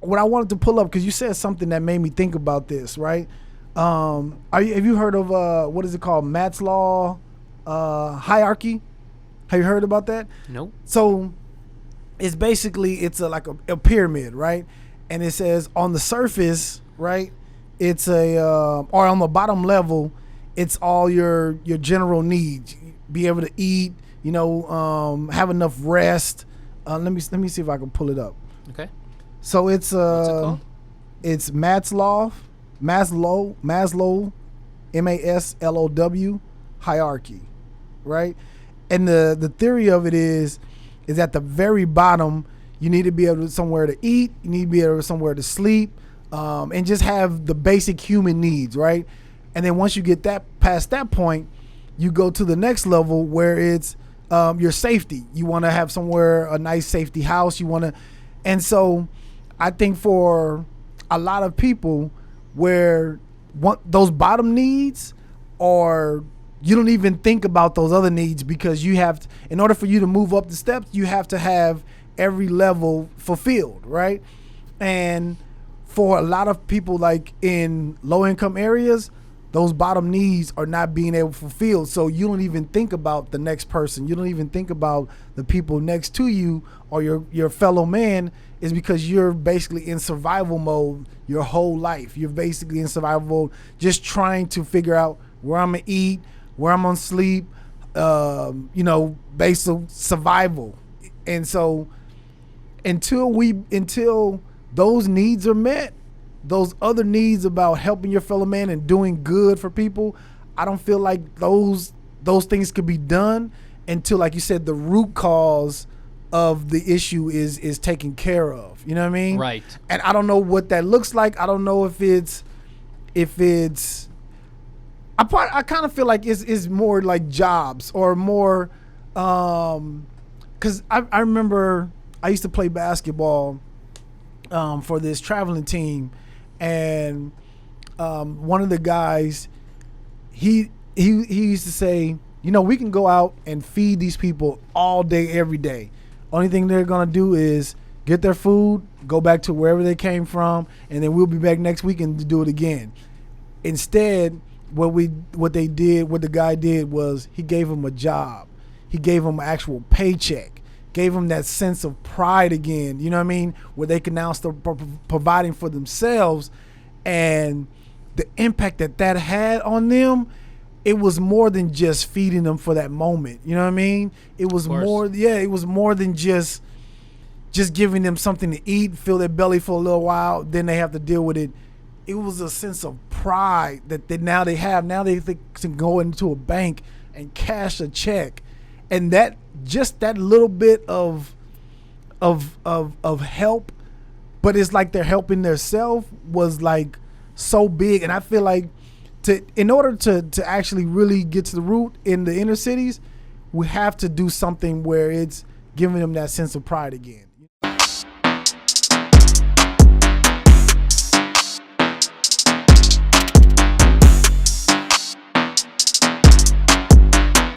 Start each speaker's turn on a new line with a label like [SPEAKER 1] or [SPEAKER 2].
[SPEAKER 1] what I wanted to pull up, because you said something that made me think about this, right? Have you heard of what is it called, Maslow hierarchy? Have you heard about that?
[SPEAKER 2] Nope.
[SPEAKER 1] So it's basically like a pyramid, right? And it says on the surface, right, it's or on the bottom level, it's all your general needs. Be able to eat, have enough rest. Let me see if I can pull it up.
[SPEAKER 2] Okay.
[SPEAKER 1] So it's
[SPEAKER 2] What's it called?
[SPEAKER 1] It's Maslow, Maslow hierarchy, right? And the theory of it is at the very bottom, you need to be able to somewhere to eat, you need to be able to somewhere to sleep, and just have the basic human needs, right? And then once you get past that point, you go to the next level where it's your safety. You want to have somewhere, a nice safety house. And so I think for a lot of people where those bottom needs are, you don't even think about those other needs, because you have to, in order for you to move up the steps, you have to have every level fulfilled, right? And for a lot of people, like in low income areas, those bottom needs are not being able to fulfill. So you don't even think about the next person. You don't even think about the people next to you or your fellow man, is because you're basically in survival mode your whole life. You're basically in survival mode, just trying to figure out where I'm gonna eat, where I'm gonna sleep, based on survival. And so until those needs are met, those other needs about helping your fellow man and doing good for people, I don't feel like those things could be done until, like you said, the root cause of the issue is taken care of. You know what I mean?
[SPEAKER 2] Right.
[SPEAKER 1] And I don't know what that looks like. I don't know if it's I kind of feel like it's more like jobs or more, because I remember I used to play basketball for this traveling team, and one of the guys, he used to say, we can go out and feed these people all day, every day. Only thing they're gonna do is get their food, go back to wherever they came from, and then we'll be back next week and do it again. Instead, what the guy did was he gave him a job. He gave him an actual paycheck, gave him that sense of pride again, you know what I mean? Where they can now start providing for themselves. And the impact that had on them, it was more than just feeding them for that moment. You know what I mean? It was more, it was more than just giving them something to eat, fill their belly for a little while, then they have to deal with it. It was a sense of pride that now they have. Now they can go into a bank and cash a check, and that little bit of help, but it's like they're helping themselves, was like so big. And I feel like in order to actually really get to the root in the inner cities, we have to do something where it's giving them that sense of pride again.